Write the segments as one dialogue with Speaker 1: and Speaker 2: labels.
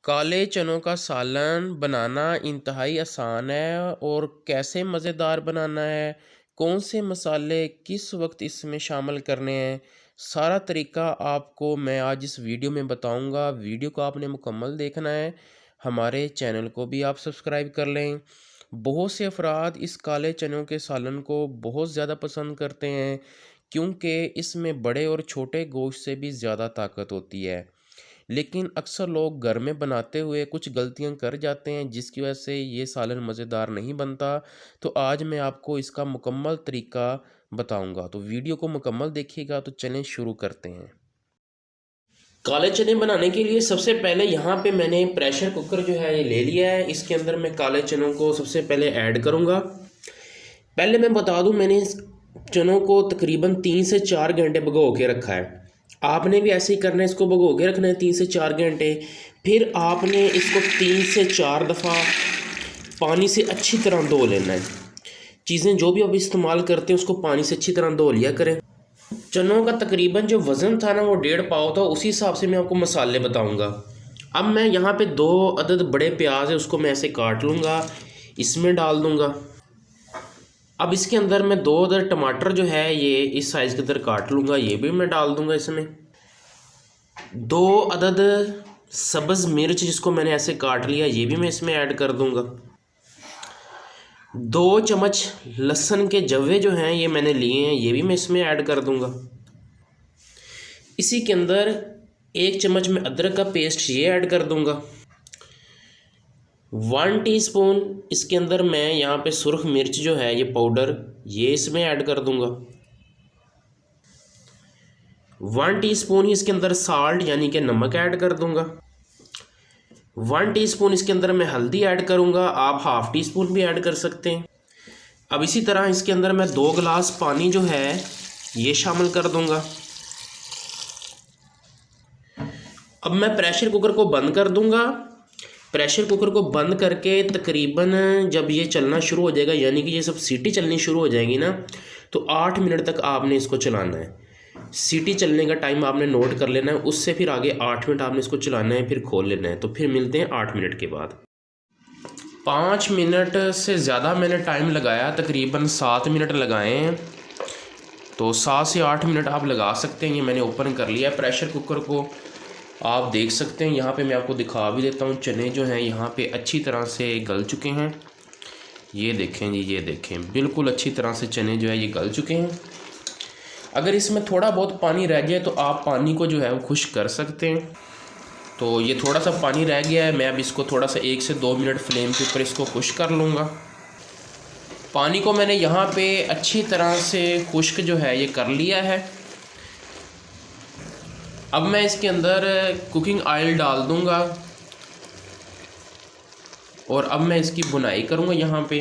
Speaker 1: काले चनों का सालन बनाना इंतहाई आसान है और कैसे मज़ेदार बनाना है, कौन से मसाले किस वक्त इसमें शामिल करने हैं, सारा तरीका आपको मैं आज इस वीडियो में बताऊंगा। वीडियो को आपने मुकम्मल देखना है। हमारे चैनल को भी आप सब्सक्राइब कर लें। बहुत से अफराद इस काले चनों के सालन को बहुत ज़्यादा पसंद करते हैं क्योंकि इसमें बड़े और छोटे गोश्त से भी ज़्यादा ताकत होती है। लेकिन अक्सर लोग घर में बनाते हुए कुछ गलतियां कर जाते हैं जिसकी वजह से ये सालन मज़ेदार नहीं बनता। तो आज मैं आपको इसका मुकम्मल तरीका बताऊंगा, तो वीडियो को मुकम्मल देखिएगा। तो चलें शुरू करते हैं। काले चने बनाने के लिए सबसे पहले यहाँ पे मैंने प्रेशर कुकर जो है ये ले लिया है। इसके अंदर मैं काले चनों को सबसे पहले ऐड करूँगा। पहले मैं बता दूँ, मैंने इस चनों को तकरीबन 3 से 4 घंटे भिगो के रखा है। आपने भी ऐसे ही करना है, इसको भिगो के रखना है 3 से 4 घंटे। फिर आपने इसको 3 से 4 दफ़ा पानी से अच्छी तरह धो लेना है। चीज़ें जो भी आप इस्तेमाल करते हैं उसको पानी से अच्छी तरह धो लिया करें। चनों का तकरीबन जो वज़न था ना वो 1.5 पाव था, उसी हिसाब से मैं आपको मसाले बताऊंगा। अब मैं यहाँ पे 2 अदद बड़े प्याज है उसको मैं ऐसे काट लूँगा, इसमें डाल दूँगा। अब इसके अंदर मैं 2 अदद टमाटर जो है ये इस साइज़ के अंदर काट लूँगा, ये भी मैं डाल दूँगा इसमें। 2 अदद सब्ज़ मिर्च जिसको मैंने ऐसे काट लिया, ये भी मैं इसमें ऐड कर दूँगा। 2 चम्मच लहसुन के जवे जो हैं ये मैंने लिए हैं, ये भी मैं इसमें ऐड कर दूँगा। इसी के अंदर 1 चम्मच में अदरक का पेस्ट ये ऐड कर दूँगा। 1 टीस्पून इसके अंदर मैं यहाँ पे सुर्ख मिर्च जो है ये पाउडर ये इसमें ऐड कर दूंगा। 1 टीस्पून ही इसके अंदर साल्ट यानी कि नमक ऐड कर दूंगा। 1 टीस्पून इसके अंदर मैं हल्दी ऐड करूंगा, आप हाफ टी स्पून भी ऐड कर सकते हैं। अब इसी तरह इसके अंदर मैं 2 गिलास पानी जो है ये शामिल कर दूंगा। अब मैं प्रेशर कुकर को बंद कर दूंगा। प्रेशर कुकर को बंद करके तकरीबन जब ये चलना शुरू हो जाएगा यानी कि ये सब सीटी चलनी शुरू हो जाएगी ना, तो 8 मिनट तक आपने इसको चलाना है। सीटी चलने का टाइम आपने नोट कर लेना है, उससे फिर आगे 8 मिनट आपने इसको चलाना है, फिर खोल लेना है। तो फिर मिलते हैं 8 मिनट के बाद। 5 मिनट से ज़्यादा मैंने टाइम लगाया, तकरीबन 7 मिनट लगाए हैं। तो 7 से 8 मिनट आप लगा सकते हैं। ये मैंने ओपन कर लिया है प्रेशर कुकर को, आप देख सकते हैं। यहाँ पे मैं आपको दिखा भी देता हूँ, चने जो हैं यहाँ पे अच्छी तरह से गल चुके हैं। ये देखें जी, ये देखें, बिल्कुल अच्छी तरह से चने जो है ये गल चुके हैं। अगर इसमें थोड़ा बहुत पानी रह गया तो आप पानी को जो है वो खुश्क कर सकते हैं। तो ये थोड़ा सा पानी रह गया है, मैं अब इसको थोड़ा सा 1 से 2 मिनट फ्लेम के ऊपर इसको खुश्क कर लूँगा। पानी को मैंने यहाँ पर अच्छी तरह से खुश्क जो है ये कर लिया है। अब मैं इसके अंदर कुकिंग ऑयल डाल दूंगा और अब मैं इसकी बुनाई करूंगा। यहाँ पे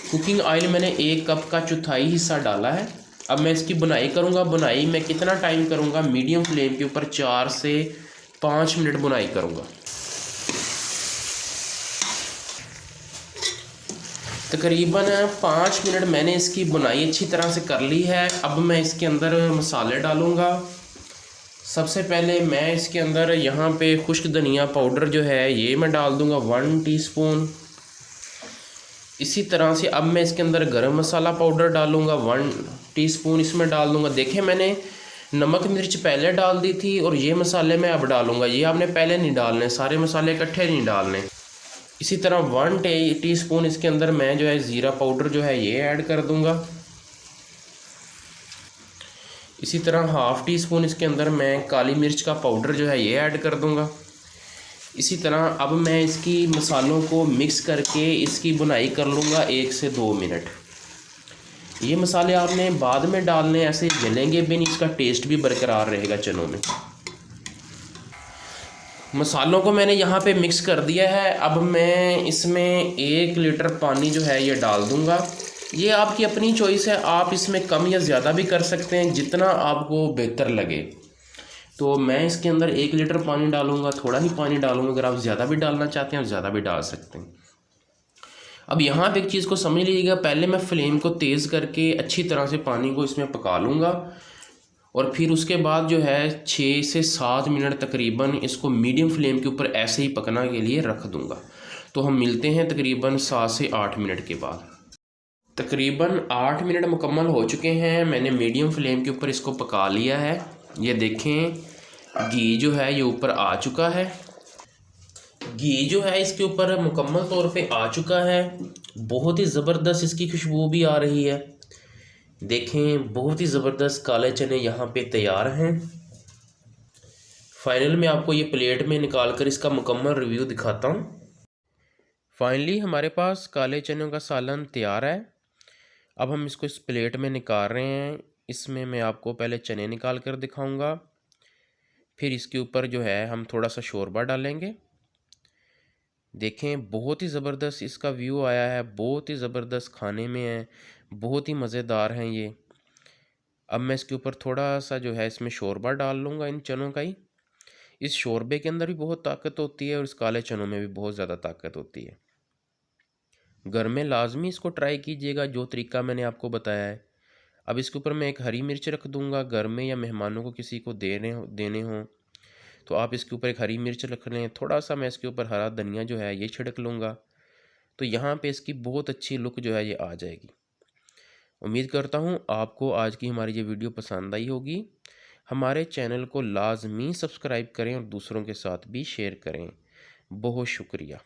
Speaker 1: कुकिंग ऑयल मैंने 1 कप का चौथाई हिस्सा डाला है। अब मैं इसकी बुनाई करूंगा। बुनाई मैं कितना टाइम करूंगा, मीडियम फ्लेम के ऊपर 4 से 5 मिनट बुनाई करूंगा। तकरीबन 5 मिनट मैंने इसकी बुनाई अच्छी तरह से कर ली है। अब मैं इसके अंदर मसाले डालूँगा। सबसे पहले मैं इसके अंदर यहाँ पे खुश्क धनिया पाउडर जो है ये मैं डाल दूँगा 1 टीस्पून। इसी तरह से अब मैं इसके अंदर गरम मसाला पाउडर डालूँगा 1 टीस्पून इसमें डाल दूँगा। देखें, मैंने नमक मिर्च पहले डाल दी थी और ये मसाले मैं अब डालूँगा। ये आपने पहले नहीं डालने, सारे मसाले इकट्ठे नहीं डालने। इसी तरह 1 टीस्पून इसके अंदर मैं जो है ज़ीरा पाउडर जो है ये ऐड कर दूंगा। इसी तरह हाफ टी स्पून इसके अंदर मैं काली मिर्च का पाउडर जो है ये ऐड कर दूंगा। इसी तरह अब मैं इसकी मसालों को मिक्स करके इसकी बुनाई कर लूँगा 1 से 2 मिनट। ये मसाले आपने बाद में डालने, ऐसे जलेंगे भी नहीं, इसका टेस्ट भी बरकरार रहेगा चनों में। मसालों को मैंने यहाँ पे मिक्स कर दिया है। अब मैं इसमें 1 लीटर पानी जो है ये डाल दूँगा। ये आपकी अपनी चॉइस है, आप इसमें कम या ज़्यादा भी कर सकते हैं, जितना आपको बेहतर लगे। तो मैं इसके अंदर 1 लीटर पानी डालूँगा, थोड़ा ही पानी डालूँगा। अगर आप ज़्यादा भी डालना चाहते हैं आप ज़्यादा भी डाल सकते हैं। अब यहाँ पे एक चीज़ को समझ लीजिएगा, पहले मैं फ्लेम को तेज़ करके अच्छी तरह से पानी को इसमें पका लूँगा और फिर उसके बाद जो है 6 से 7 मिनट तकरीबन इसको मीडियम फ्लेम के ऊपर ऐसे ही पकना के लिए रख दूँगा। तो हम मिलते हैं तकरीबन 7 से 8 मिनट के बाद। तकरीबन 8 मिनट मुकम्मल हो चुके हैं, मैंने मीडियम फ्लेम के ऊपर इसको पका लिया है। ये देखें घी जो है ये ऊपर आ चुका है, घी जो है इसके ऊपर मुकम्मल तौर पे आ चुका है। बहुत ही ज़बरदस्त इसकी खुशबू भी आ रही है। देखें बहुत ही ज़बरदस्त काले चने यहाँ पे तैयार हैं। फाइनल में आपको ये प्लेट में निकाल कर इसका मुकम्मल रिव्यू दिखाता हूँ। फाइनली हमारे पास काले चनों का सालन तैयार है। अब हम इसको इस प्लेट में निकाल रहे हैं। इसमें मैं आपको पहले चने निकाल कर दिखाऊंगा, फिर इसके ऊपर जो है हम थोड़ा सा शोरबा डालेंगे। देखें बहुत ही ज़बरदस्त इसका व्यू आया है, बहुत ही ज़बरदस्त खाने में है, बहुत ही मज़ेदार हैं ये। अब मैं इसके ऊपर थोड़ा सा जो है इसमें शोरबा डाल लूँगा इन चनों का ही। इस शोरबे के अंदर भी बहुत ताकत होती है और इस काले चनों में भी बहुत ज़्यादा ताकत होती है। घर में लाजमी इसको ट्राई कीजिएगा जो तरीका मैंने आपको बताया है। अब इसके ऊपर मैं एक हरी मिर्च रख दूँगा। घर में या मेहमानों को किसी को देने हों तो आप इसके ऊपर एक हरी मिर्च रख लें। थोड़ा सा मैं इसके ऊपर हरा धनिया जो है ये छिड़क लूँगा, तो यहाँ पे इसकी बहुत अच्छी लुक जो है ये आ जाएगी। उम्मीद करता हूँ आपको आज की हमारी ये वीडियो पसंद आई होगी। हमारे चैनल को लाजमी सब्सक्राइब करें और दूसरों के साथ भी शेयर करें। बहुत शुक्रिया।